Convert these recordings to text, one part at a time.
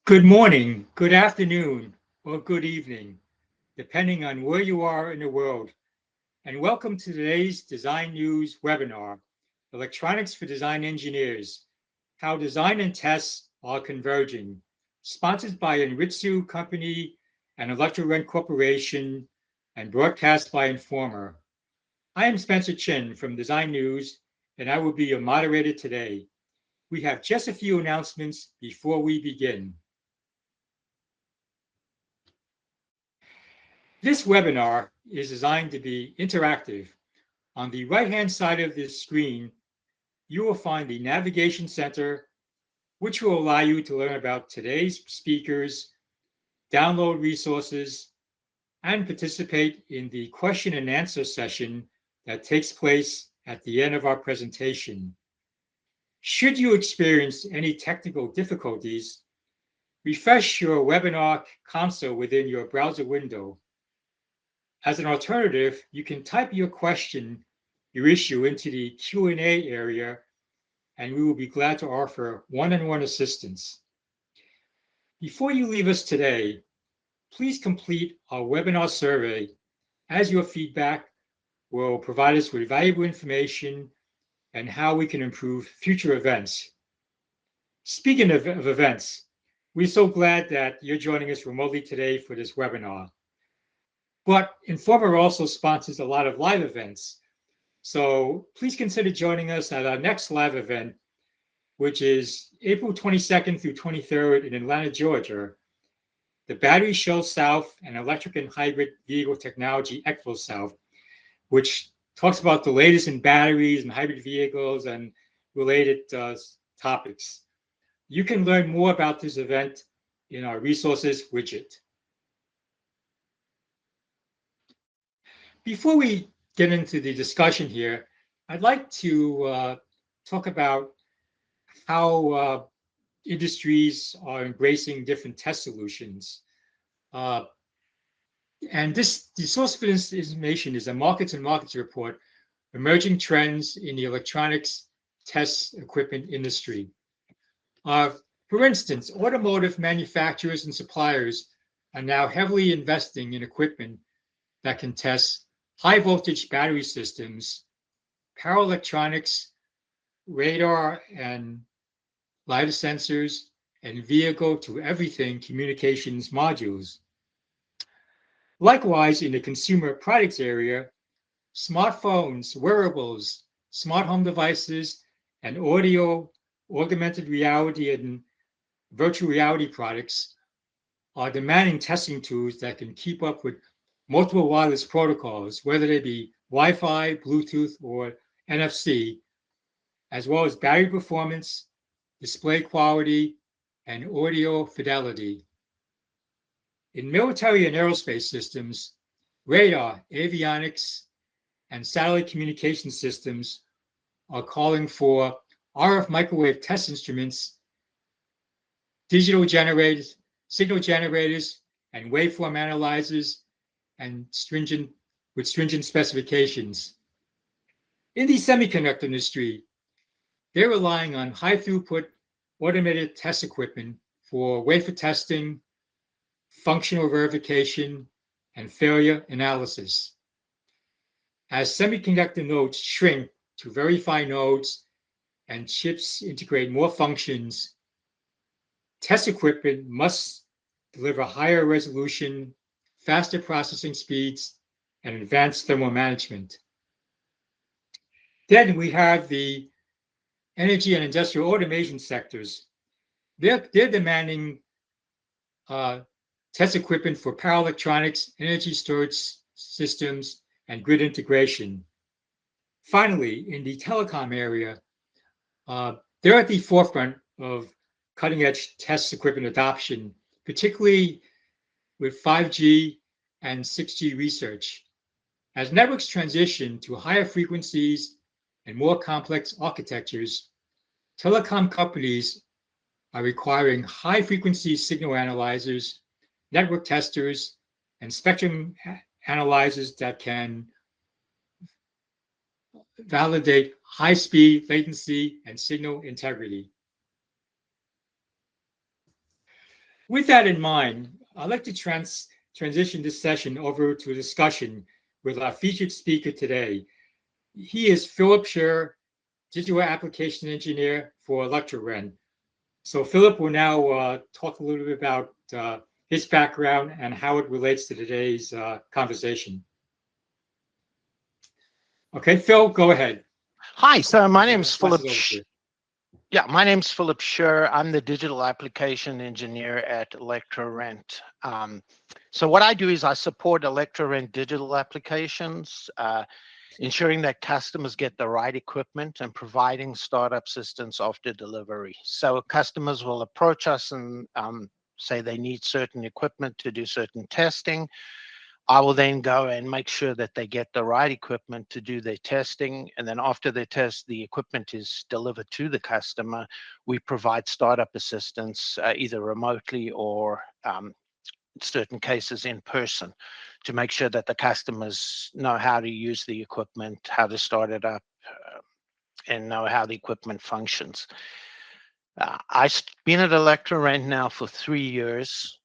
Good morning, good afternoon, or good evening, depending on where you are in the world. And welcome to today's Design News webinar, Electronics for Design Engineers, How Design and Tests Are Converging, sponsored by Enritsu Company and Electrorent Corporation and broadcast by Informer. I am Spencer Chin from Design News, and I will be your moderator today. We have just a few announcements before we begin. This webinar is designed to be interactive. On the right-hand side of this screen, you will find the Navigation Center, which will allow you to learn about today's speakers, download resources, and participate in the question and answer session that takes place at the end of our presentation. Should you experience any technical difficulties, refresh your webinar console within your browser window. As an alternative, you can type your question, your issue into the Q&A area, and we will be glad to offer one-on-one assistance. Before you leave us today, please complete our webinar survey, as your feedback will provide us with valuable information and how we can improve future events. Speaking of events, we're so glad that you're joining us remotely today for this webinar. But Informer also sponsors a lot of live events. So please consider joining us at our next live event, which is April 22nd through 23rd in Atlanta, Georgia, the Battery Show South and Electric and Hybrid Vehicle Technology Expo South, which talks about the latest in batteries and hybrid vehicles and related topics. You can learn more about this event in our resources widget. Before we get into the discussion here, I'd like to talk about how industries are embracing different test solutions. And the source of this information is a Markets and Markets report, Emerging Trends in the Electronics Test Equipment Industry. For instance, automotive manufacturers and suppliers are now heavily investing in equipment that can test high voltage battery systems, power electronics, radar and LiDAR sensors, and vehicle to everything communications modules. Likewise, in the consumer products area, smartphones, wearables, smart home devices, and audio, augmented reality, and virtual reality products are demanding testing tools that can keep up with multiple wireless protocols, whether they be Wi-Fi, Bluetooth, or NFC, as well as battery performance, display quality, and audio fidelity. In military and aerospace systems, radar, avionics, and satellite communication systems are calling for RF microwave test instruments, digital generators, signal generators, and waveform analyzers, and stringent specifications. In the semiconductor industry, they're relying on high throughput automated test equipment for wafer testing, functional verification, and failure analysis. As semiconductor nodes shrink to very fine nodes and chips integrate more functions, test equipment must deliver higher resolution, faster processing speeds, and advanced thermal management. Then we have the energy and industrial automation sectors. They're demanding test equipment for power electronics, energy storage systems, and grid integration. Finally, in the telecom area, they're at the forefront of cutting-edge test equipment adoption, particularly with 5G and 6G research. As networks transition to higher frequencies and more complex architectures, telecom companies are requiring high-frequency signal analyzers, network testers, and spectrum analyzers that can validate high speed, latency, and signal integrity. With that in mind, I'd like to transition this session over to a discussion with our featured speaker today. He is Philip Scher, Digital Application Engineer for ElectroRen. So Philip will now talk a little bit about his background and how it relates to today's conversation. Okay, Phil, go ahead. Hi, so my name's Pass Philip. it over to you. Yeah, my name's Philip Scher. I'm the digital application engineer at ElectroRent. So what I do is I support ElectroRent digital applications, ensuring that customers get the right equipment and providing startup assistance after delivery. So customers will approach us and say they need certain equipment to do certain testing. I will then go and make sure that they get the right equipment to do their testing. And then after they test, the equipment is delivered to the customer. We provide startup assistance, either remotely or in certain cases in person, to make sure that the customers know how to use the equipment, how to start it up, and know how the equipment functions. I've been at ElectroRent now for 3 years.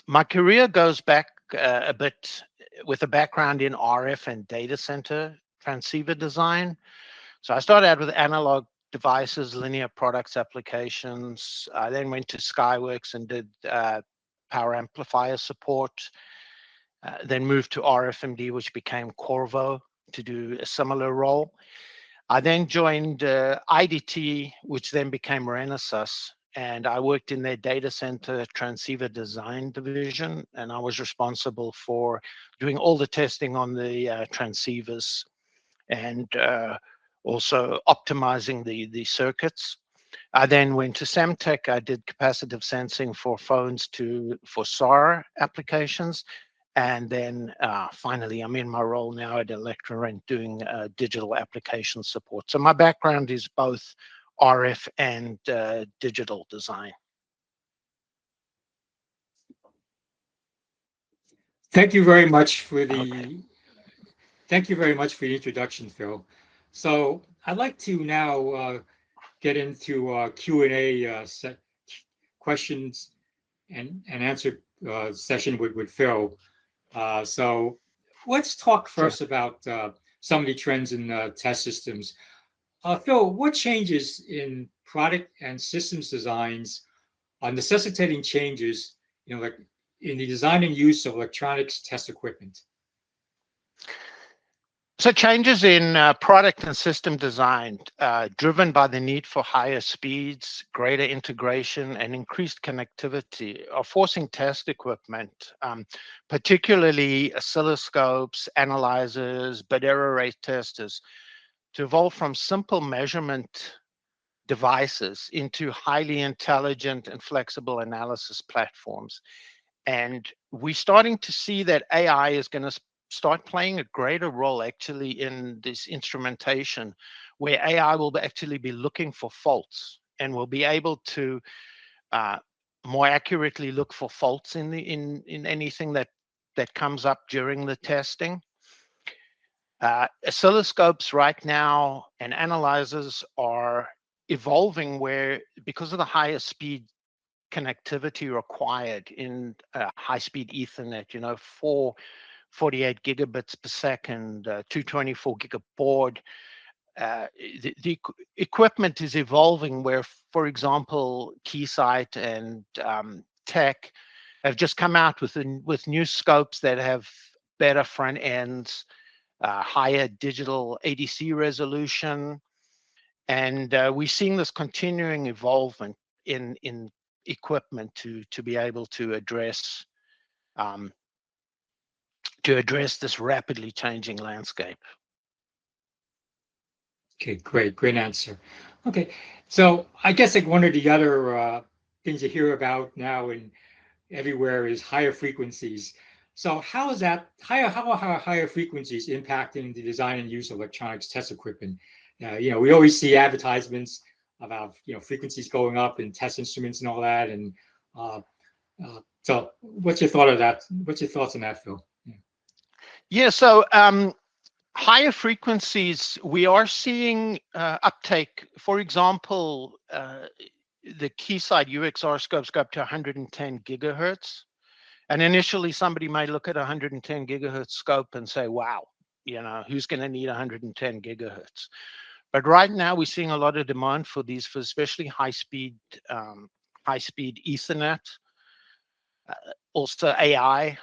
My career goes back a bit with a background in RF and data center transceiver design. So I started out with analog devices, linear products applications. I then went to Skyworks and did power amplifier support. Then moved to RFMD, which became Corvo, to do a similar role. I then joined IDT, which then became Renesas, and I worked in their data center transceiver design division, and I was responsible for doing all the testing on the transceivers and also optimizing the circuits. I then went to Semtech. I did capacitive sensing for phones for SAR applications. And then finally, I'm in my role now at ElectroRent doing digital application support. So my background is both RF and digital design. Thank you very much for Okay. thank you very much for the introduction, Phil. So I'd like to now get into Q&A questions and answer session with Phil. So let's talk Sure. first about some of the trends in test systems. Phil, what changes in product and systems designs are necessitating changes, like in the design and use of electronics test equipment? So changes in product and system design, driven by the need for higher speeds, greater integration, and increased connectivity, are forcing test equipment, particularly oscilloscopes, analyzers, bit error rate testers, to evolve from simple measurement devices into highly intelligent and flexible analysis platforms. And we're starting to see that AI is going to start playing a greater role actually in this instrumentation, where AI will actually be looking for faults and will be able to more accurately look for faults in anything that comes up during the testing. Oscilloscopes right now and analyzers are evolving where, because of the higher speed connectivity required in high-speed Ethernet, 448 gigabits per second, 224 gigabit board. The equipment is evolving where, for example, Keysight and Tech have just come out with new scopes that have better front ends, higher digital ADC resolution, and we're seeing this continuing involvement in equipment to be able to address this rapidly changing landscape. Okay, great answer. Okay, so I guess like one of the other things you hear about now and everywhere is higher frequencies. So how is that how are higher frequencies impacting the design and use of electronics test equipment? We always see advertisements about frequencies going up in test instruments and all that. And so, what's your thought of that? What's your thoughts on that, Phil? Yeah. So higher frequencies, we are seeing uptake. For example, the Keysight UXR scopes go up to 110 gigahertz. And initially, somebody may look at a 110 gigahertz scope and say, wow, who's going to need 110 gigahertz? But right now, we're seeing a lot of demand for these, for especially high-speed Ethernet, also AI.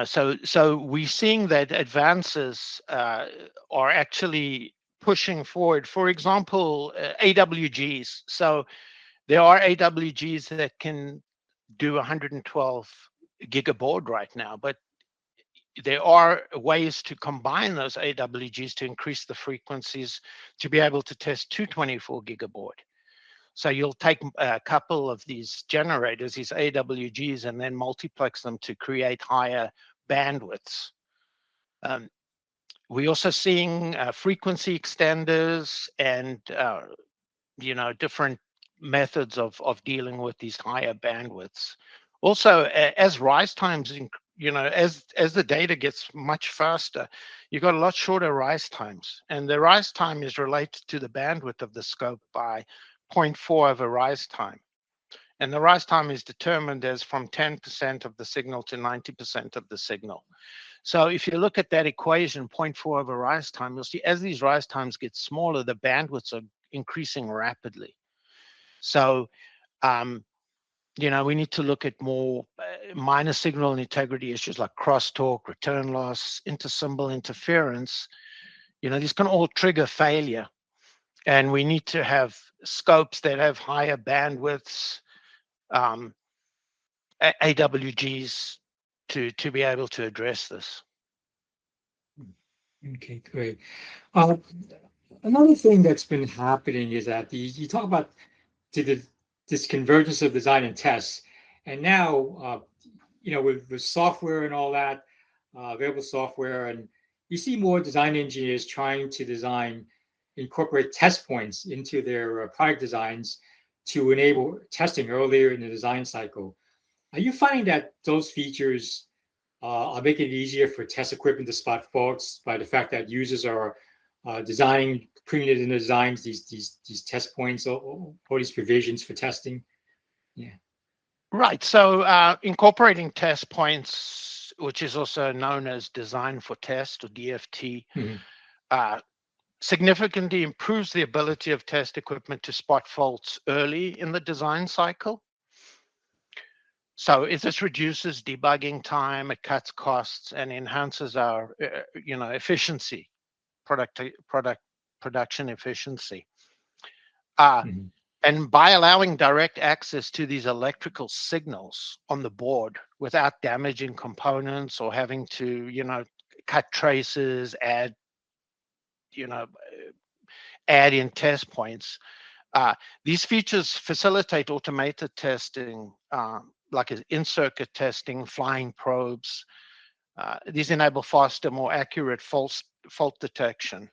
So we're seeing that advances are actually pushing forward. For example, AWGs. So there are AWGs that can do 112 gigabaud right now, but there are ways to combine those AWGs to increase the frequencies to be able to test 224 gigabaud. So you'll take a couple of these generators, these AWGs, and then multiplex them to create higher bandwidths. We're also seeing frequency extenders and different methods of dealing with these higher bandwidths. Also, as rise times, as the data gets much faster, you've got a lot shorter rise times, and the rise time is related to the bandwidth of the scope by 0.4 of a rise time. And the rise time is determined as from 10% of the signal to 90% of the signal. So if you look at that equation, 0.4 of a rise time, you'll see as these rise times get smaller, the bandwidths are increasing rapidly. So, we need to look at more minor signal integrity issues like crosstalk, return loss, intersymbol interference. These can all trigger failure. And we need to have scopes that have higher bandwidths, AWGs, to be able to address this. Okay, great. Another thing that's been happening is that you talk about this convergence of design and tests, and now with software and all that, available software, and you see more design engineers trying to incorporate test points into their product designs to enable testing earlier in the design cycle. Are you finding that those features are making it easier for test equipment to spot faults by the fact that users are putting it in the designs, these test points or these provisions for testing? Yeah. Right. So incorporating test points, which is also known as design for test or DFT, significantly improves the ability of test equipment to spot faults early in the design cycle. So this reduces debugging time, it cuts costs, and enhances our efficiency, production efficiency. And by allowing direct access to these electrical signals on the board without damaging components or having to cut traces, add in test points, these features facilitate automated testing, like in-circuit testing, flying probes. These enable faster, more accurate fault detection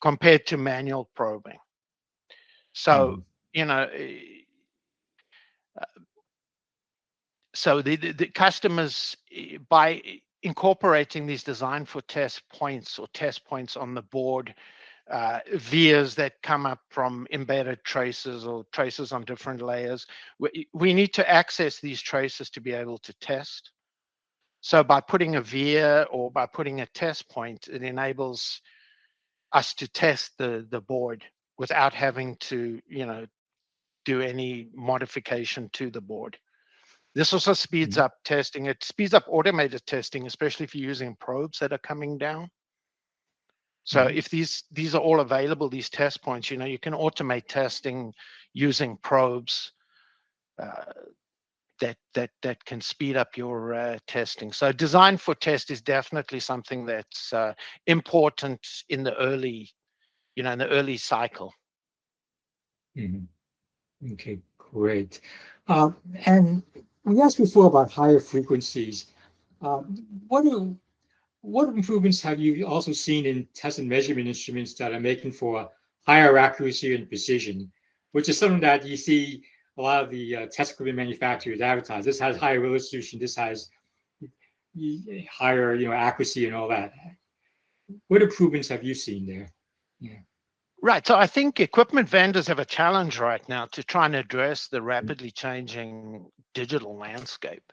compared to manual probing. So, so the customers, by incorporating these design for test points or test points on the board, vias that come up from embedded traces or traces on different layers, we need to access these traces to be able to test. So by putting a via or by putting a test point, it enables us to test the board without having to do any modification to the board. This also speeds up testing. It speeds up automated testing, especially if you're using probes that are coming down. So if these are all available, these test points, you can automate testing using probes that can speed up your testing. So design for test is definitely something that's important in the early, in the early cycle. Okay, great. And we asked before about higher frequencies. What improvements have you also seen in test and measurement instruments that are making for higher accuracy and precision, which is something that you see a lot of the test equipment manufacturers advertise? This has higher resolution, this has higher accuracy and all that. What improvements have you seen there? Yeah. Right. So I think equipment vendors have a challenge right now to try and address the rapidly changing digital landscape.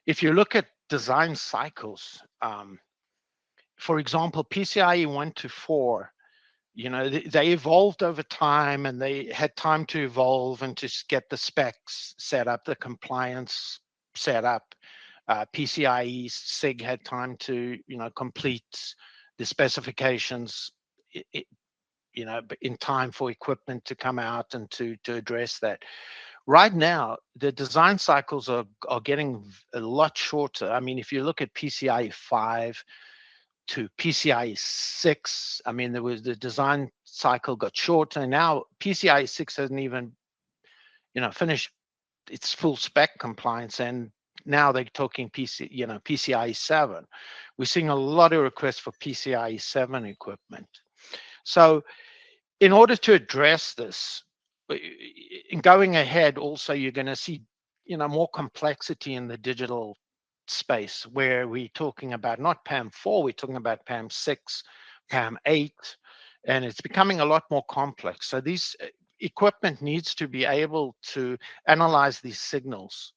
If you look at design cycles, for example, PCIe 1 to 4, they evolved over time, and they had time to evolve and to get the specs set up, the compliance set up. PCIe SIG had time to, complete the specifications, in time for equipment to come out and to address that. Right now, the design cycles are getting a lot shorter. I mean, if you look at PCIe 5 to PCIe 6, I mean, there was the design cycle got shorter, and now PCIe 6 hasn't even, finished its full spec compliance, and now they're talking PCIe 7. We're seeing a lot of requests for PCIe 7 equipment. So in order to address this, in going ahead, also you're going to see, more complexity in the digital space, where we're talking about not PAM4, we're talking about PAM6, PAM8, and it's becoming a lot more complex. So these equipment needs to be able to analyze these signals,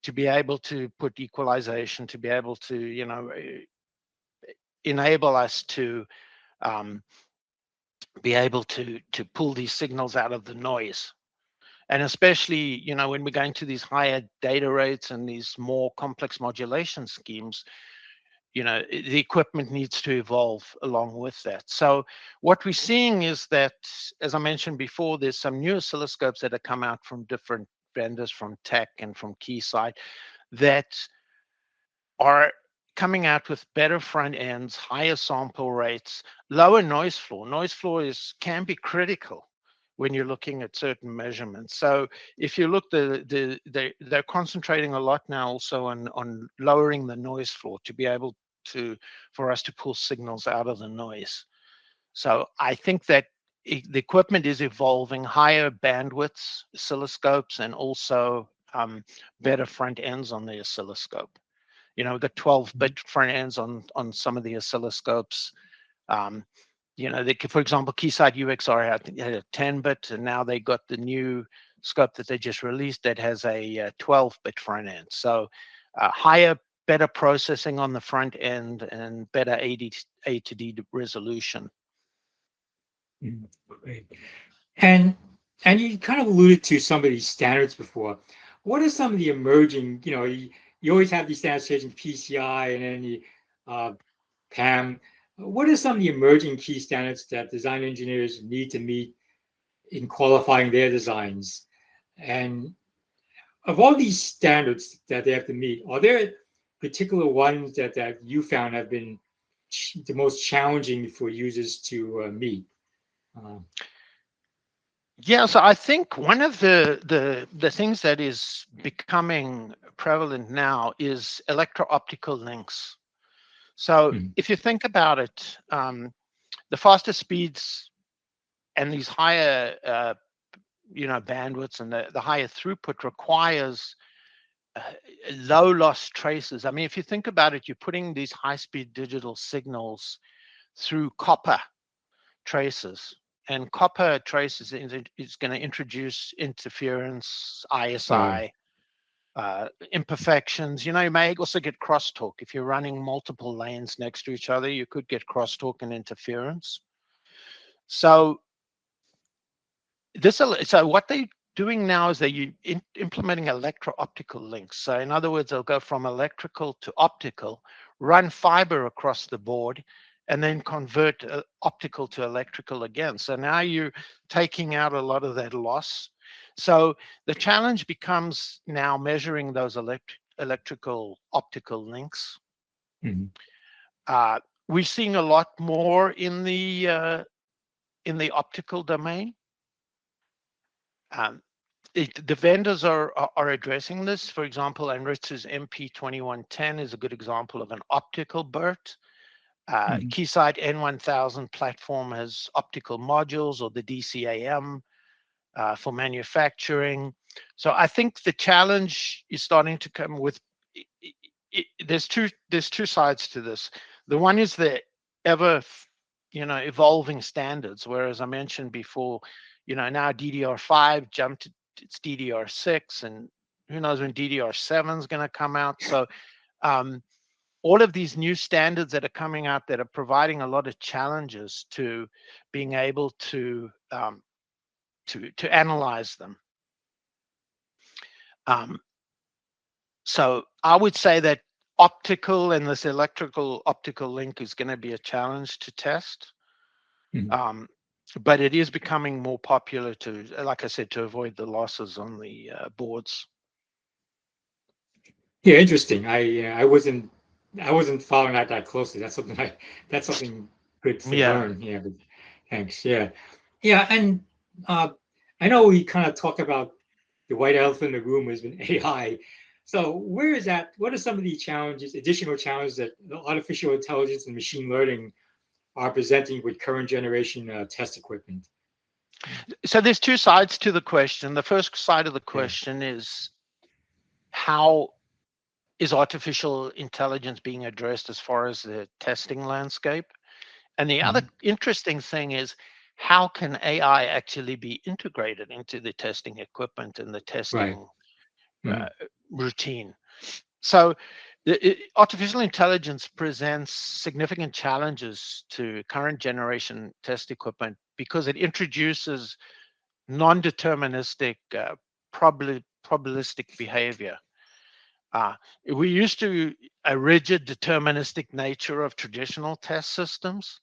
to be able to put equalization, to be able to, enable us to be able to pull these signals out of the noise. And especially, when we're going to these higher data rates and these more complex modulation schemes, the equipment needs to evolve along with that. So what we're seeing is that, as I mentioned before, there's some new oscilloscopes that have come out from different vendors, from Tech and from Keysight, that are coming out with better front ends, higher sample rates, lower noise floor. Noise floor can be critical when you're looking at certain measurements. So if you look, they're concentrating a lot now also on lowering the noise floor to be able for us to pull signals out of the noise. So I think that the equipment is evolving, higher bandwidths, oscilloscopes, and also better front ends on the oscilloscope. We've got 12-bit front ends on some of the oscilloscopes. For example, Keysight UXR had a 10-bit, and now they got the new scope that they just released that has a 12-bit front end. So higher, better processing on the front end, and better A to D resolution. Great. And you kind of alluded to some of these standards before. What are some of the emerging, you always have these standards changing, PCI and then the PAM. What are some of the emerging key standards that design engineers need to meet in qualifying their designs? And of all these standards that they have to meet, are there particular ones that you found have been the most challenging for users to meet? Yeah, so I think one of the things that is becoming prevalent now is electro-optical links. So if you think about it, the faster speeds and these higher bandwidths and the higher throughput requires low loss traces. I mean, if you think about it, you're putting these high-speed digital signals through copper traces. And copper traces is going to introduce interference, ISI, imperfections. You may also get crosstalk. If you're running multiple lanes next to each other, you could get crosstalk and interference. So what they're doing now is they're implementing electro-optical links. So in other words, they'll go from electrical to optical, run fiber across the board, and then convert optical to electrical again. So now you're taking out a lot of that loss. So the challenge becomes now measuring those electrical optical links. We're seeing a lot more in the optical domain. The vendors are addressing this. For example, Enritz's MP2110 is a good example of an optical BERT. Keysight N1000 platform has optical modules, or the DCAM for manufacturing. So I think the challenge is starting to come with. There's two sides to this. The one is the ever evolving standards. Whereas I mentioned before, now DDR5 jumped to it's DDR6, and who knows when DDR7 is going to come out. So all of these new standards that are coming out that are providing a lot of challenges to being able to analyze them. So I would say that optical and this electrical optical link is going to be a challenge to test. But it is becoming more popular to, like I said, to avoid the losses on the boards. Yeah, interesting. I wasn't following that closely. That's something good to learn. Yeah, but thanks. Yeah, yeah, and I know we kind of talk about the white elephant in the room has been AI. So where is that? What are some of the challenges, additional challenges that artificial intelligence and machine learning are presenting with current generation test equipment? So there's two sides to the question. The first side of the question is, how is artificial intelligence being addressed as far as the testing landscape? And the other interesting thing is, how can AI actually be integrated into the testing equipment and the testing routine? So artificial intelligence presents significant challenges to current generation test equipment because it introduces non-deterministic probabilistic behavior. We used to a rigid deterministic nature of traditional test systems,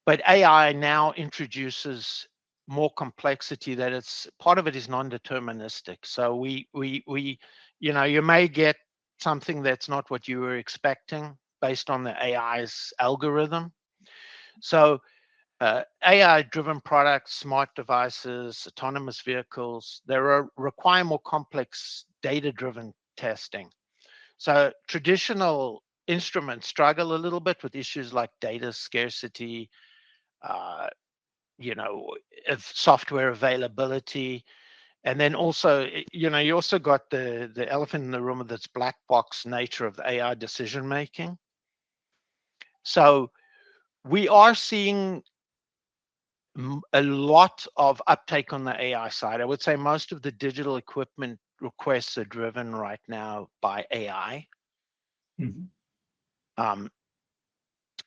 but AI now introduces more complexity, that it's part of it is non-deterministic. So you may get something that's not what you were expecting based on the AI's algorithm. So AI-driven products, smart devices, autonomous vehicles, require more complex data-driven testing. So traditional instruments struggle a little bit with issues like data scarcity, of software availability, and then also, you also got the elephant in the room of this black box nature of the AI decision making. So we are seeing a lot of uptake on the AI side. I would say most of the digital equipment requests are driven right now by AI.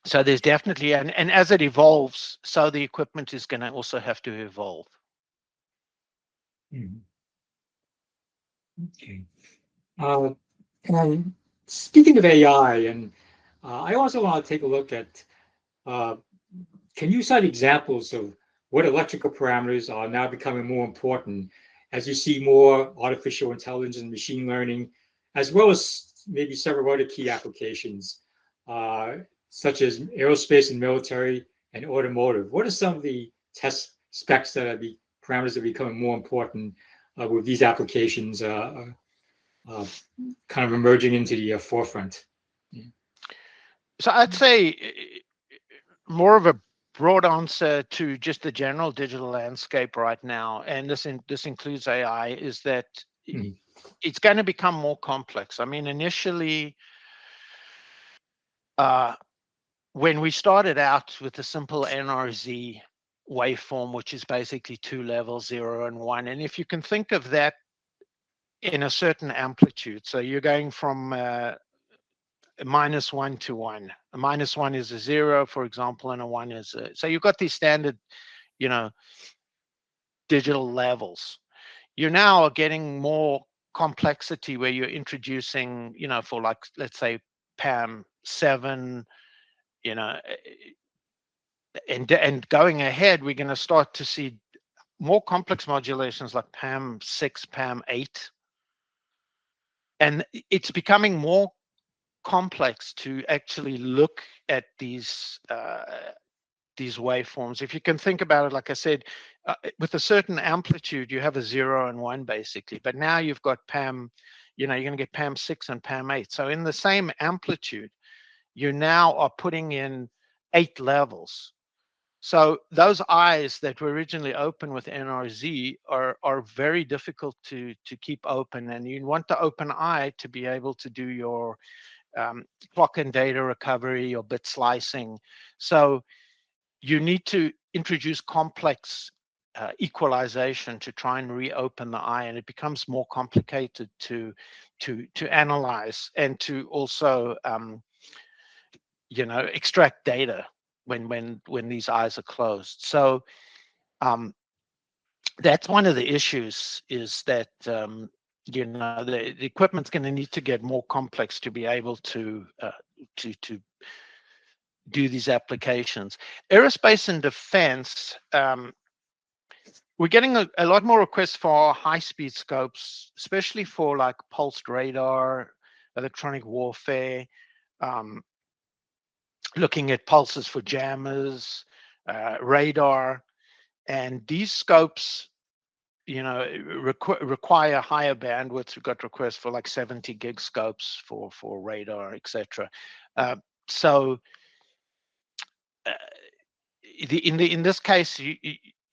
So there's definitely, and as it evolves, so the equipment is going to also have to evolve. Okay. And speaking of AI, and I also want to take a look at, can you cite examples of what electrical parameters are now becoming more important as you see more artificial intelligence and machine learning, as well as maybe several other key applications, such as aerospace and military and automotive? What are some of the test specs that are the parameters that are becoming more important with these applications kind of emerging into the forefront? So I'd say more of a broad answer to just the general digital landscape right now, and this includes AI, is that it's going to become more complex. I mean, initially, when we started out with a simple NRZ waveform, which is basically two levels, 0 and 1, and if you can think of that in a certain amplitude, so you're going from -1 to 1. A -1 is a 0, for example, and a 1 is a, so you've got these standard, digital levels. You now are getting more complexity where you're introducing, for like, let's say PAM7, and going ahead, we're going to start to see more complex modulations like PAM6, PAM8. And it's becoming more complex to actually look at these waveforms. If you can think about it, like I said, with a certain amplitude, you have a 0 and 1 basically, but now you've got PAM, you're going to get PAM6 and PAM8. So in the same amplitude, you now are putting in 8 levels. So those eyes that were originally open with NRZ are very difficult to keep open, and you want the open eye to be able to do your clock and data recovery or bit slicing. So you need to introduce complex equalization to try and reopen the eye, and it becomes more complicated to analyze and to also extract data when these eyes are closed. So that's one of the issues, is that the equipment's going to need to get more complex to be able to do these applications. Aerospace and defense, we're getting a lot more requests for high-speed scopes, especially for like pulsed radar, electronic warfare, looking at pulses for jammers, radar, and these scopes, require higher bandwidth. We've got requests for like 70 gig scopes for radar, etc. So in this case,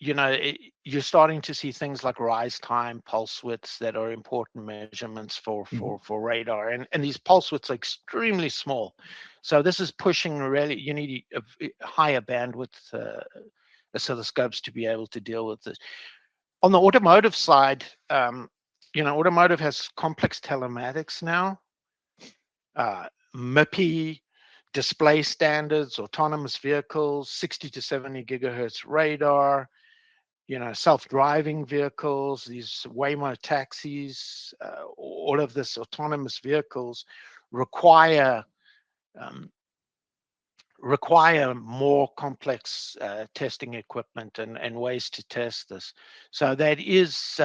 you're starting to see things like rise time, pulse widths that are important measurements for radar, and these pulse widths are extremely small. So this is pushing really, you need a higher bandwidth oscilloscopes to be able to deal with this. On the automotive side, automotive has complex telematics now, MIPI, display standards, autonomous vehicles, 60 to 70 gigahertz radar, self-driving vehicles, these Waymo taxis, all of this autonomous vehicles require more complex testing equipment and ways to test this. So that is,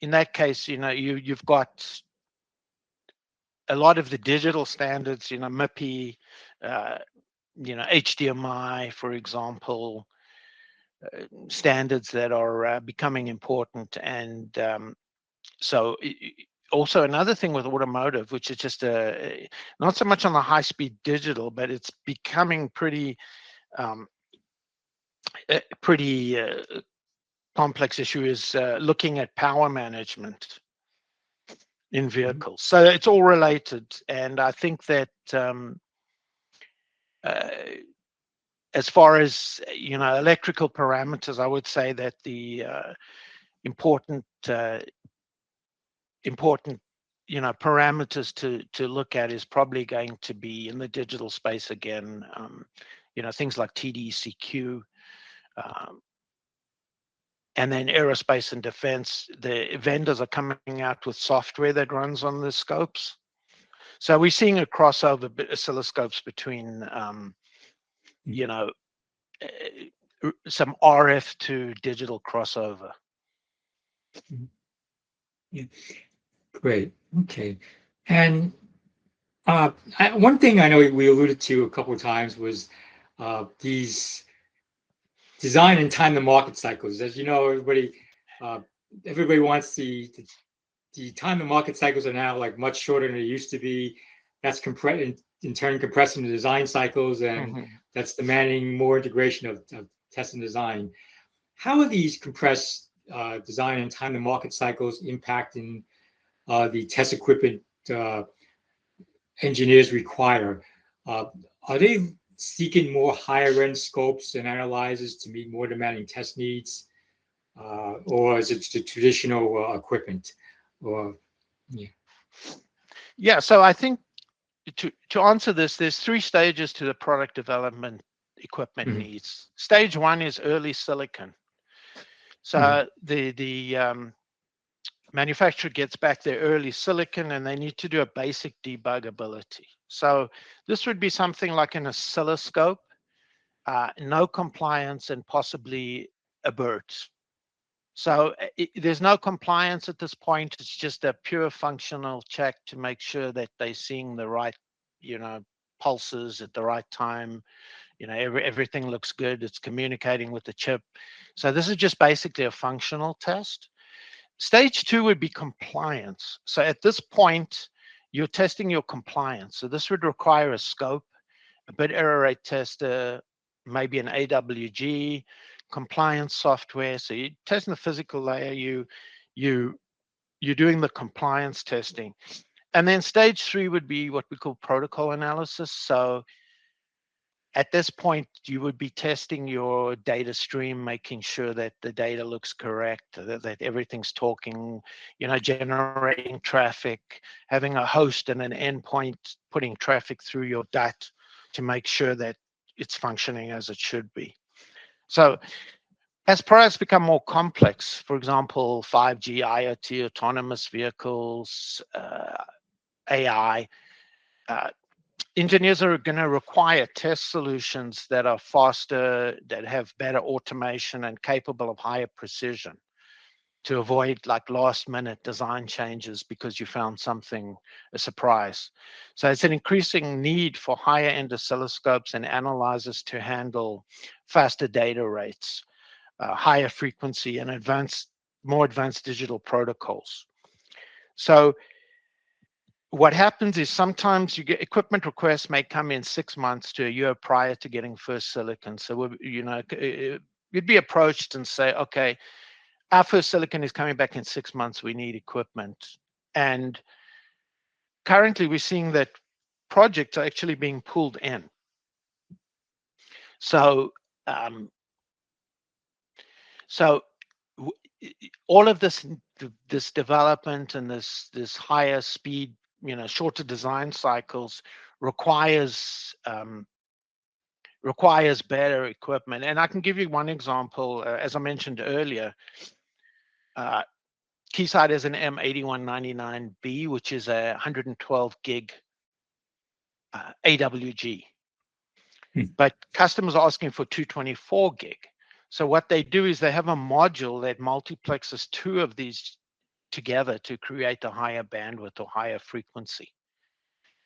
in that case, you've got a lot of the digital standards, MIPI, HDMI, for example, standards that are becoming important. And so also another thing with automotive, which is just not so much on the high-speed digital, but it's becoming pretty complex issue, is looking at power management in vehicles. So it's all related, and I think that as far as electrical parameters, I would say that the important parameters to look at is probably going to be in the digital space again. Things like TDCQ, and then aerospace and defense. The vendors are coming out with software that runs on the scopes. So we're seeing a crossover oscilloscopes between some RF to digital crossover. Yeah, great. Okay, and one thing I know we alluded to a couple of times was these design and time to market cycles. As you know, everybody wants the time to market cycles are now like much shorter than they used to be. That's in turn compressing the design cycles, and that's demanding more integration of test and design. How are these compressed design and time to market cycles impacting the test equipment engineers require? Are they seeking more higher end scopes and analyzers to meet more demanding test needs, or is it the traditional equipment? So I think to answer this, there's 3 stages to the product development equipment needs. Stage 1 is early silicon. So the manufacturer gets back their early silicon, and they need to do a basic debuggability. So this would be something like an oscilloscope, no compliance, and possibly a BERT. So there's no compliance at this point. It's just a pure functional check to make sure that they're seeing the right, pulses at the right time. Everything looks good. It's communicating with the chip. So this is just basically a functional test. Stage 2 would be compliance. So at this point, you're testing your compliance. So this would require a scope, a bit error rate tester, maybe an AWG, compliance software. So you're testing the physical layer, you're doing the compliance testing. And then stage 3 would be what we call protocol analysis. So at this point, you would be testing your data stream, making sure that the data looks correct, that everything's talking, generating traffic, having a host and an endpoint, putting traffic through your DAT to make sure that it's functioning as it should be. So as products become more complex, for example, 5G, IoT, autonomous vehicles, AI, engineers are going to require test solutions that are faster, that have better automation and capable of higher precision to avoid like last minute design changes because you found something, a surprise. So it's an increasing need for higher end oscilloscopes and analyzers to handle faster data rates, higher frequency and more advanced digital protocols. So what happens is sometimes you get equipment requests may come in 6 months to a year prior to getting first silicon. So, you'd be approached and say, okay, our first silicon is coming back in 6 months. We need equipment. And currently we're seeing that projects are actually being pulled in. So, all of this development and this higher speed, shorter design cycles requires better equipment. And I can give you one example. As I mentioned earlier, Keysight has an M8199B, which is a 112 gig AWG. But customers are asking for 224 gig. So what they do is they have a module that multiplexes 2 of these together to create a higher bandwidth or higher frequency.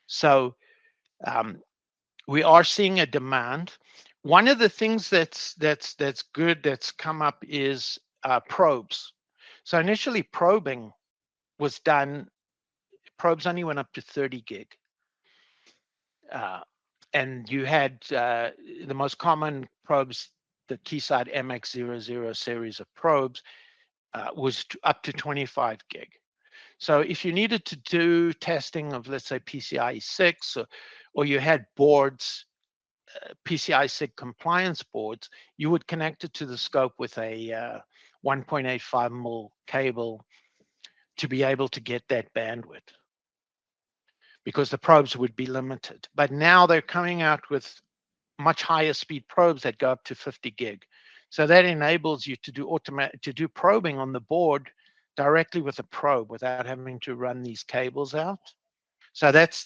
So we are seeing a demand. One of the things that's good that's come up is probes. So initially probing was done, probes only went up to 30 gig. And you had the most common probes, the Keysight MX00 series of probes, was up to 25 gig. So if you needed to do testing of, let's say, PCIe 6, or you had boards, PCI SIG compliance boards, you would connect it to the scope with a 1.85 mil cable to be able to get that bandwidth, because the probes would be limited. But now they're coming out with much higher speed probes that go up to 50 gig. So that enables you to do probing on the board directly with a probe without having to run these cables out. So that's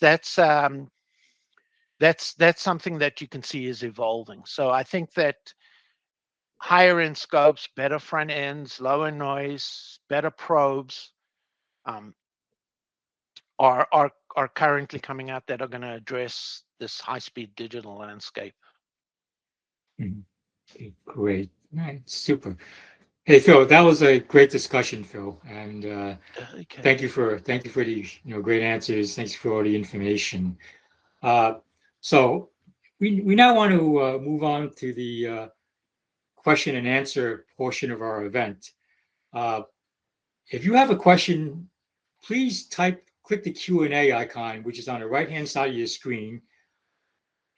something that you can see is evolving. So I think that higher end scopes, better front ends, lower noise, better probes are currently coming out that are going to address this high-speed digital landscape. Okay, great. All right, super. Hey, Phil, that was a great discussion, Phil, and Okay. thank you for the great answers. Thanks for all the information. So we now want to move on to the question and answer portion of our event. If you have a question, please click the Q&A icon, which is on the right-hand side of your screen,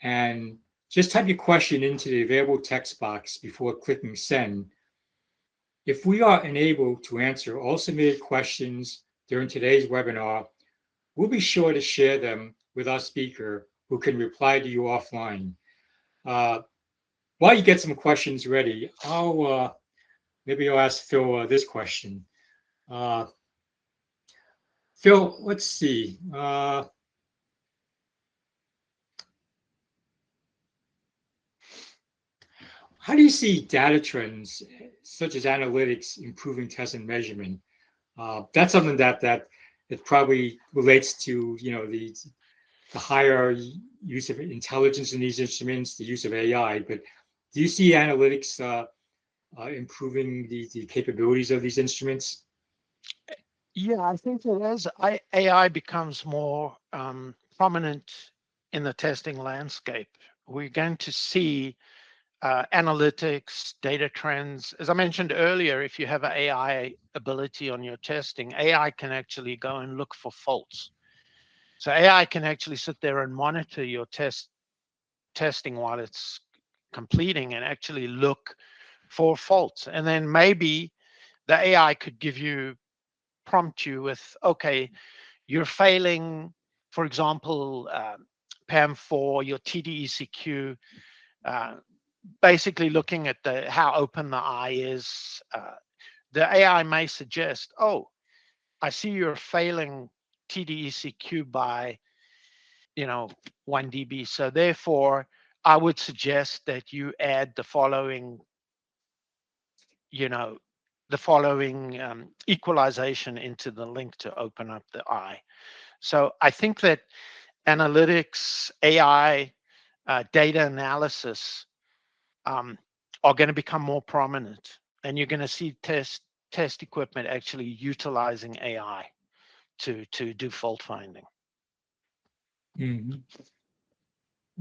and just type your question into the available text box before clicking send. If we are unable to answer all submitted questions during today's webinar, we'll be sure to share them with our speaker who can reply to you offline. While you get some questions ready, maybe I'll ask Phil this question. Phil, let's see. How do you see data trends such as analytics improving test and measurement? That's something that it probably relates to the higher use of intelligence in these instruments, the use of AI. But do you see analytics improving the capabilities of these instruments? Yeah, I think that as AI becomes more prominent in the testing landscape, we're going to see analytics, data trends. As I mentioned earlier, if you have an AI ability on your testing, AI can actually go and look for faults So AI can actually sit there and monitor your testing while it's completing and actually look for faults. And then maybe the AI could prompt you with, okay, you're failing, for example, PAM4, your TDECQ, basically looking at how open the eye is. The AI may suggest, oh, I see you're failing TDECQ by, 1 dB. So therefore, I would suggest that you add the following, equalization into the link to open up the eye. So I think that analytics, AI, data analysis are going to become more prominent, and you're going to see test equipment actually utilizing AI to do fault finding. Mhm.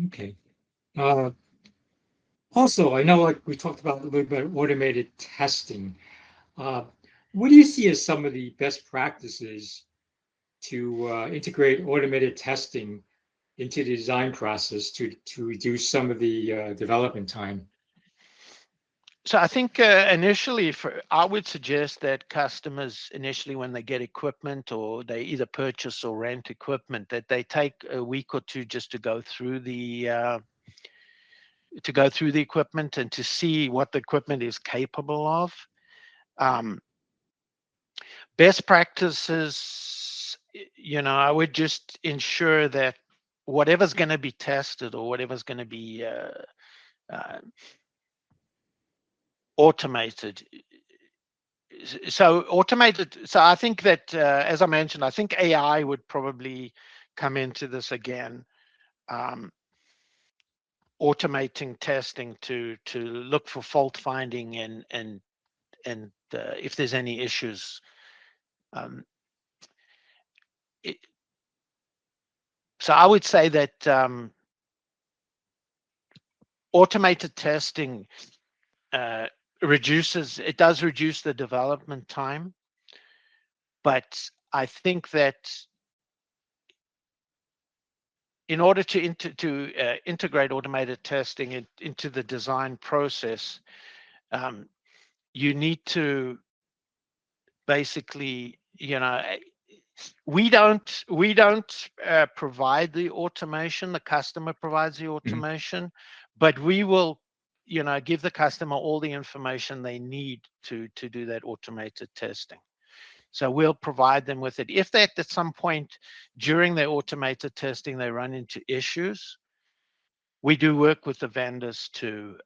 Okay. Also, I know like we talked about a little bit of automated testing. Uh, what do you see as some of the best practices to integrate automated testing into the design process to reduce some of the development time? So I think initially, I would suggest that customers initially, when they get equipment or they either purchase or rent equipment, that they take a week or two just to go through the equipment and to see what the equipment is capable of. Best practices, I would just ensure that whatever's going to be tested or whatever's going to be automated. So I think that, as I mentioned, I think AI would probably come into this again, automating testing to look for fault finding and if there's any issues. So I would say that automated testing does reduce the development time, but I think that in order to integrate automated testing into the design process, you need to basically, we don't provide the automation. The customer provides the automation, but we will, give the customer all the information they need to do that automated testing. So we'll provide them with it. If at some point during their automated testing they run into issues, we do work with the vendors to,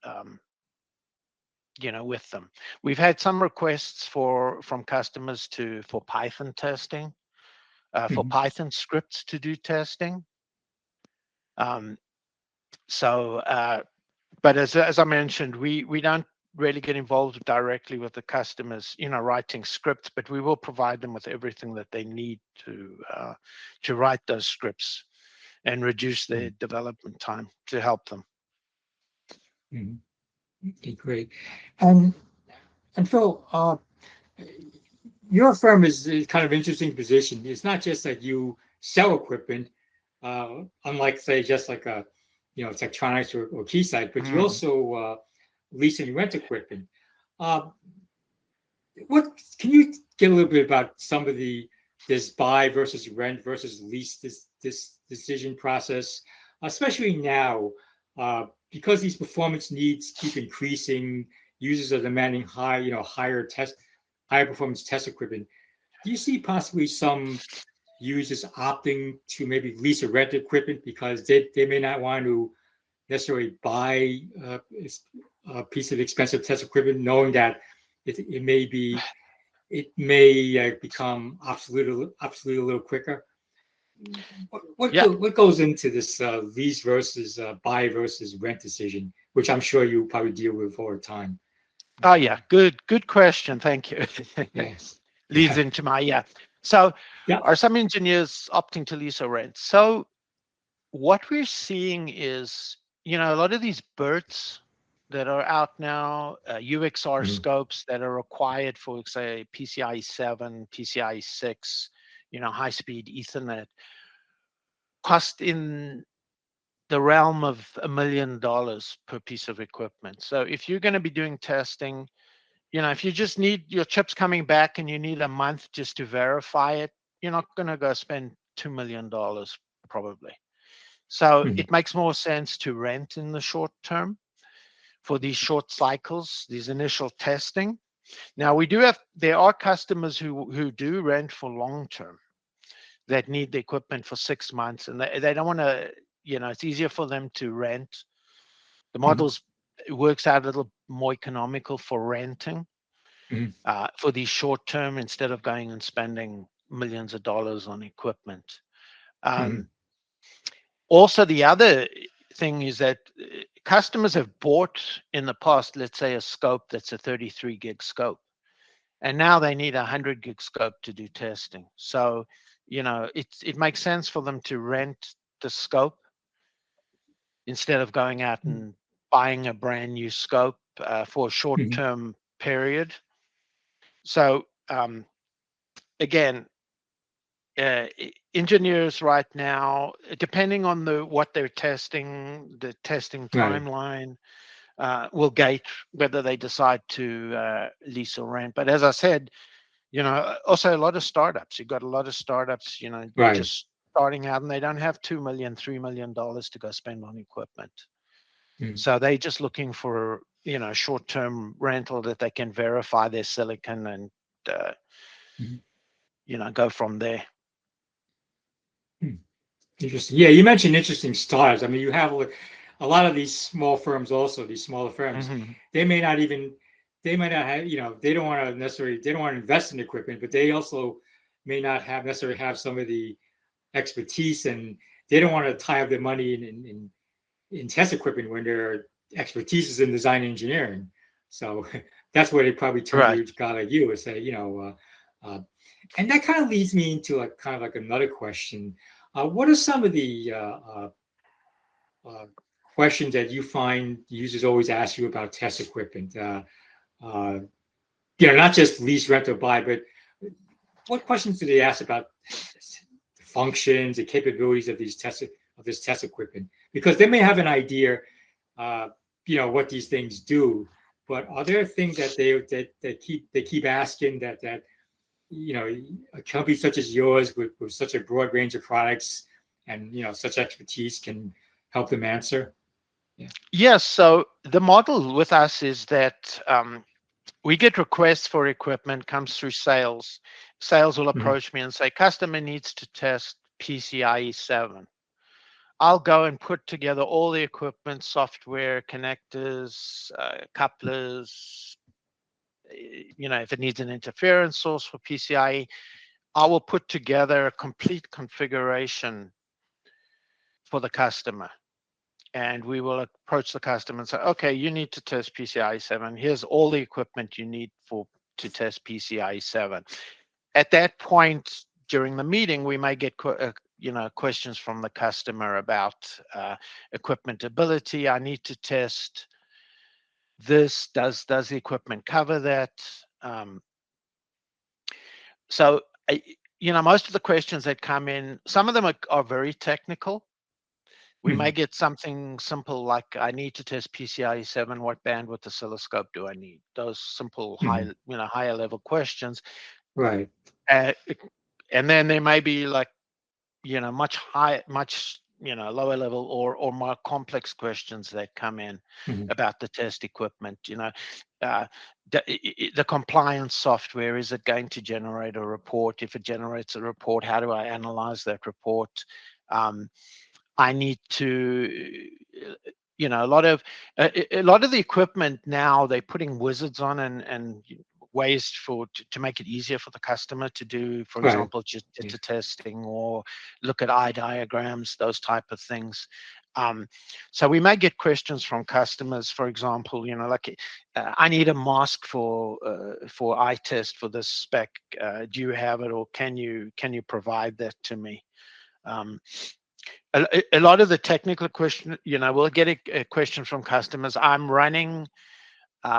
with them. We've had some requests from customers for Python testing, for Python scripts to do testing. But as I mentioned, we don't really get involved directly with the customers, writing scripts, but we will provide them with everything that they need to write those scripts and reduce their development time to help them. Okay, great. And Phil, your firm is kind of interesting position. It's not just that you sell equipment, unlike say just like a Tektronix or Keysight, but you also lease and rent equipment. What can you get a little bit about some of this buy versus rent versus lease this decision process, especially now because these performance needs keep increasing, users are demanding higher performance test equipment. Do you see possibly some users opting to maybe lease or rent equipment because they may not want to necessarily buy a piece of expensive test equipment, knowing that it may become obsolete a little quicker? What goes into this lease versus buy versus rent decision, which I'm sure you probably deal with all the time? Oh yeah, good question. Thank you. Yes. Leads into my So Yeah. are some engineers opting to lease or rent? So what we're seeing is, a lot of these BERTs that are out now, UXR scopes that are required for, say, PCIe 7, PCIe 6, high-speed Ethernet. cost in the realm of $1 million per piece of equipment. So if you're going to be doing testing, if you just need your chips coming back and you need a month just to verify it, you're not going to go spend $2 million probably. So Mhm. it makes more sense to rent in the short term for these short cycles, these initial testing. Now there are customers who do rent for long term that need the equipment for 6 months, and they don't want to, it's easier for them to rent. The Mhm. models it works out a little more economical for renting Mhm. for these short term instead of going and spending millions of dollars on equipment. Mhm. Also, the other thing is that customers have bought in the past, let's say, a scope that's a 33 gig scope, and now they need a 100 gig scope to do testing. So, it makes sense for them to rent the scope instead of going out and buying a brand new scope for a short Mhm. term period. So, again, engineers right now, depending on what they're testing, the testing Right. timeline will gate whether they decide to lease or rent. But as I said, also a lot of startups. You've got a lot of startups, Right. just starting out, and they don't have $2 million, $3 million to go spend on equipment. Mhm. So they're just looking for short-term rental that they can verify their silicon and uh, Mhm. go from there. Hmm. Interesting. Yeah, you mentioned interesting startups. I mean, you have like a lot of these small firms also, these smaller firms, Hmm. they may not even, they might not have, they don't want to necessarily, they don't want to invest in equipment, but they also may not have necessarily have some of the expertise, and they don't want to tie up their money in test equipment when their expertise is in design engineering. So that's where they probably turn Right. to a guy like you and say, and that kind of leads me into like kind of like another question. What are some of the uh, questions that you find users always ask you about test equipment? Uh, not just lease, rent, or buy, but what questions do they ask about the functions, the capabilities of this test equipment? Because they may have an idea, uh, what these things do, but are there things that they keep asking that a company such as yours with such a broad range of products and such expertise can help them answer? Yeah. Yes. So the model with us is that we get requests for equipment, comes through sales. Sales will Mhm. approach me and say, customer needs to test PCIe 7. I'll go and put together all the equipment, software, connectors, couplers. If it needs an interference source for PCIe, I will put together a complete configuration for the customer. And we will approach the customer and say, okay, you need to test PCIe 7. Here's all the equipment you need to test PCIe 7. At that point during the meeting, we may get questions from the customer about equipment ability. I need to test this. Does the equipment cover that? Um, so, most of the questions that come in, some of them are very technical. We may Mhm. get something simple like, I need to test PCIe 7. What bandwidth oscilloscope do I need? Those simple, Mhm. higher level questions. Right. Uh, and then there may be like, much lower level or more complex questions that come in Mhm. about the test equipment. Uh, the compliance software, is it going to generate a report? If it generates a report, how do I analyze that report? um, I need to, a lot of the equipment now, they're putting wizards on and ways to make it easier for the customer to do, for Right. example, just Yeah. jitter testing or look at eye diagrams, those type of things. So we may get questions from customers, for example, like, I need a mask for eye test for this spec. Do you have it, or can you provide that to me? Um, a lot of the technical question, we'll get a question from customers. I'm running,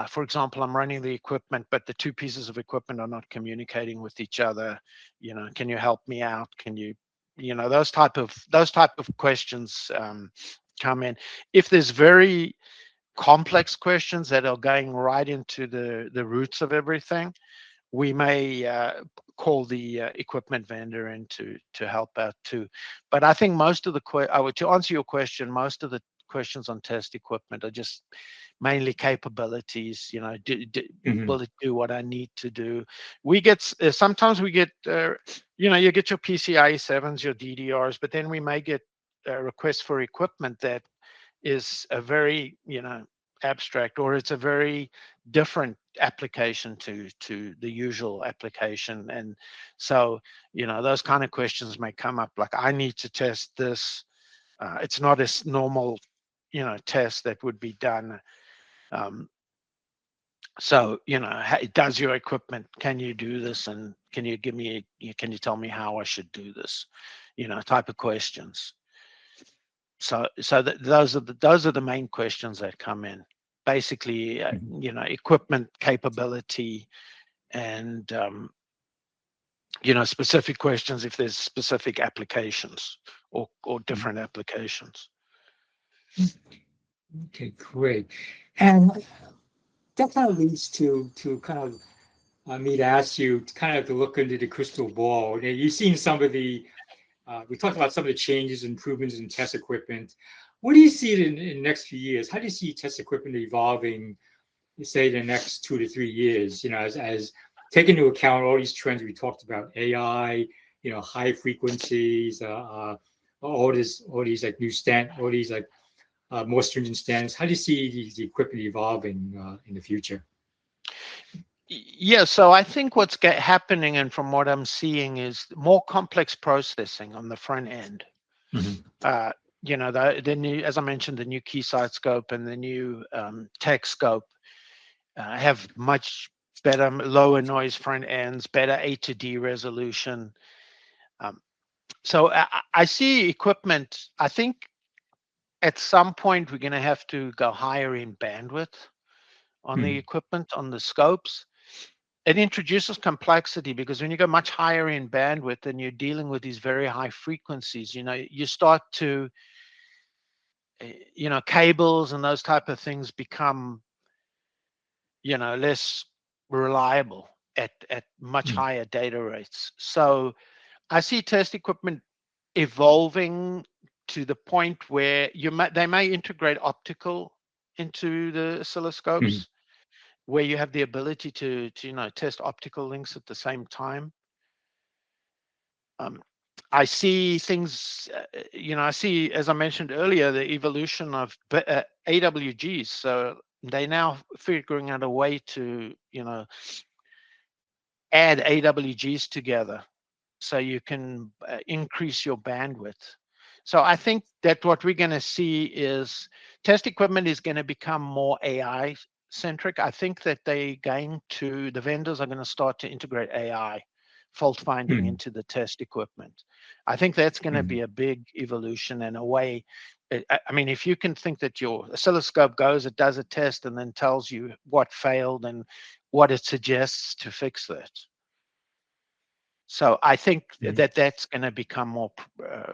for example, I'm running the equipment, but the two pieces of equipment are not communicating with each other. Can you help me out? Can you those type of questions come in. If there's very complex questions that are going right into the roots of everything, we may call the equipment vendor in to help out too. But I think most of the to answer your question, most of the questions on test equipment are just mainly capabilities. Will it do what I need to do? We get sometimes we get you get your PCIe 7s, your DDRs, but then we may get requests for equipment that is a very abstract, or it's a very different application to the usual application. And so those kind of questions may come up, like, I need to test this. It's not a normal test that would be done. So does your equipment, can you do this, and can you tell me how I should do this, type of questions. So those are the main questions that come in. Basically, equipment capability, and specific questions if there's specific applications or different applications. Okay, great. And that kind of leads to kind of me to ask you to kind of to look into the crystal ball. You've seen some of the we talked about some of the changes, improvements in test equipment. What do you see in the next few years? How do you see test equipment evolving, say, the next 2 to 3 years? As take into account all these trends we talked about, AI, high frequencies, all these like all these like more stringent standards. How do you see the equipment evolving in the future? Yeah, so I think what's happening, and from what I'm seeing, is more complex processing on the front end. The new, as I mentioned, the new Keysight scope and the new tech scope have much better, lower noise front ends, better A to D resolution. So I see equipment. I think at some point we're going to have to go higher in bandwidth on the equipment, on the scopes. It introduces complexity, because when you go much higher in bandwidth and you're dealing with these very high frequencies, you start to, cables and those type of things become, less reliable at much higher data rates. So I see test equipment evolving to the point where they may integrate optical into the oscilloscopes, where you have the ability to test optical links at the same time. I see things, I see, as I mentioned earlier, the evolution of AWGs. So they now figuring out a way to, add AWGs together so you can increase your bandwidth. So I think that what we're going to see is test equipment is going to become more AI centric. I think that the vendors are going to start to integrate AI fault finding into the test equipment. I think that's going to be a big evolution, and a way. I mean, if you can think that your oscilloscope goes, it does a test, and then tells you what failed and what it suggests to fix that. So I think that that's going to become more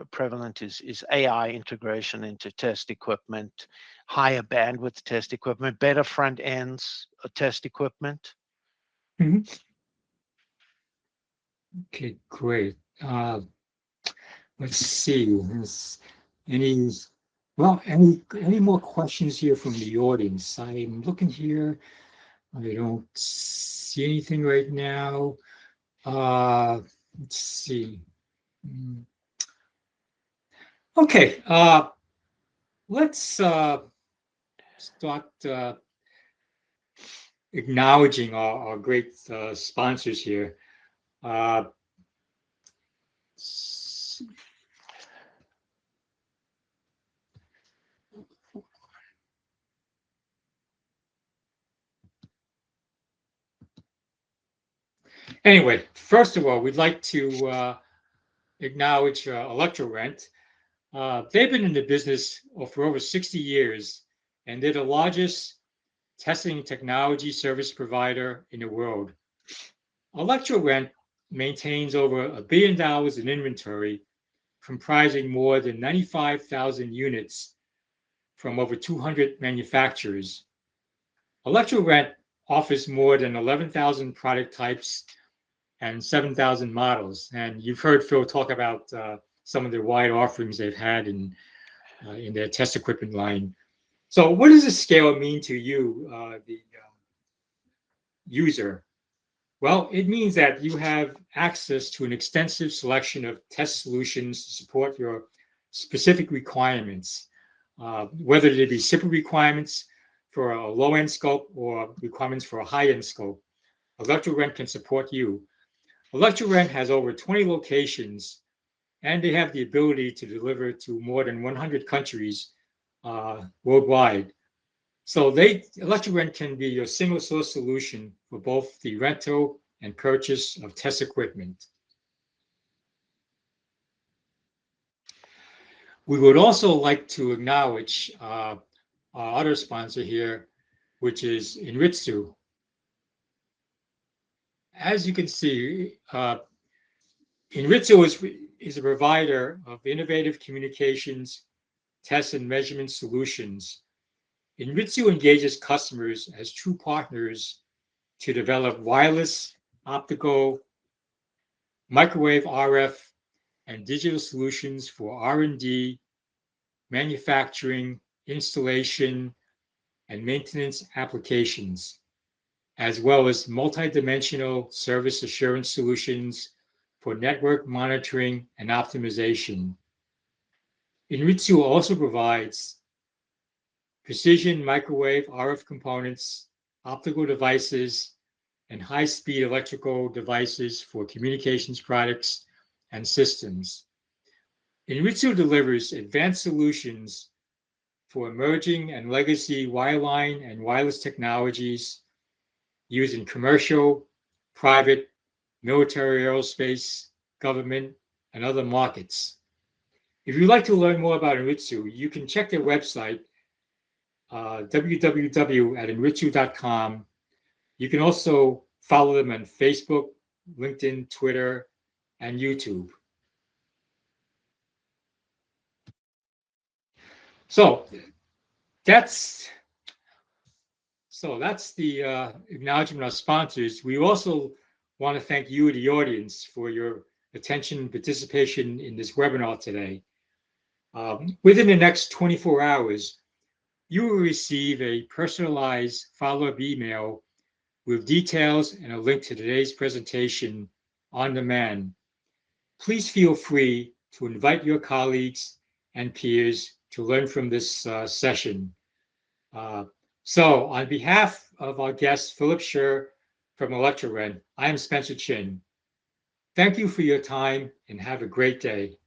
prevalent, is AI integration into test equipment, higher bandwidth test equipment, better front ends of test equipment. Okay, great. Let's see. Any more questions here from the audience? I'm looking here. I don't see anything right now. Let's see. Okay. Let's start acknowledging our great sponsors here. Anyway, first of all, we'd like to acknowledge ElectroRent. They've been in the business for over 60 years, and they're the largest testing technology service provider in the world. ElectroRent maintains over $1 billion in inventory comprising more than 95,000 units from over 200 manufacturers. ElectroRent offers more than 11,000 product types and 7,000 models. And you've heard Phil talk about some of the wide offerings they've had in their test equipment line. So what does this scale mean to you, the user? Well, it means that you have access to an extensive selection of test solutions to support your specific requirements, whether they be simple requirements for a low-end scope or requirements for a high-end scope. ElectroRent can support you. ElectroRent has over 20 locations, and they have the ability to deliver to more than 100 countries worldwide. So ElectroRent can be your single source solution for both the rental and purchase of test equipment. We would also like to acknowledge our other sponsor here, which is Inritsu. As you can see, Inritsu is a provider of innovative communications, test and measurement solutions. Inritsu engages customers as true partners to develop wireless, optical, microwave RF, and digital solutions for R&D, manufacturing, installation, and maintenance applications, as well as multidimensional service assurance solutions for network monitoring and optimization. Inritsu also provides precision microwave RF components, optical devices, and high-speed electrical devices for communications products and systems. Inritsu delivers advanced solutions for emerging and legacy wireline and wireless technologies used in commercial, private, military aerospace, government, and other markets. If you'd like to learn more about Inritsu, you can check their website, www.inritsu.com. You can also follow them on Facebook, LinkedIn, Twitter, and YouTube. So that's the acknowledgement of sponsors. We also want to thank you, the audience, for your attention and participation in this webinar today. Within the next 24 hours, you will receive a personalized follow-up email with details and a link to today's presentation on demand. Please feel free to invite your colleagues and peers to learn from this session. So on behalf of our guest, Philip Scher from ElectroRent, I am Spencer Chin. Thank you for your time and have a great day.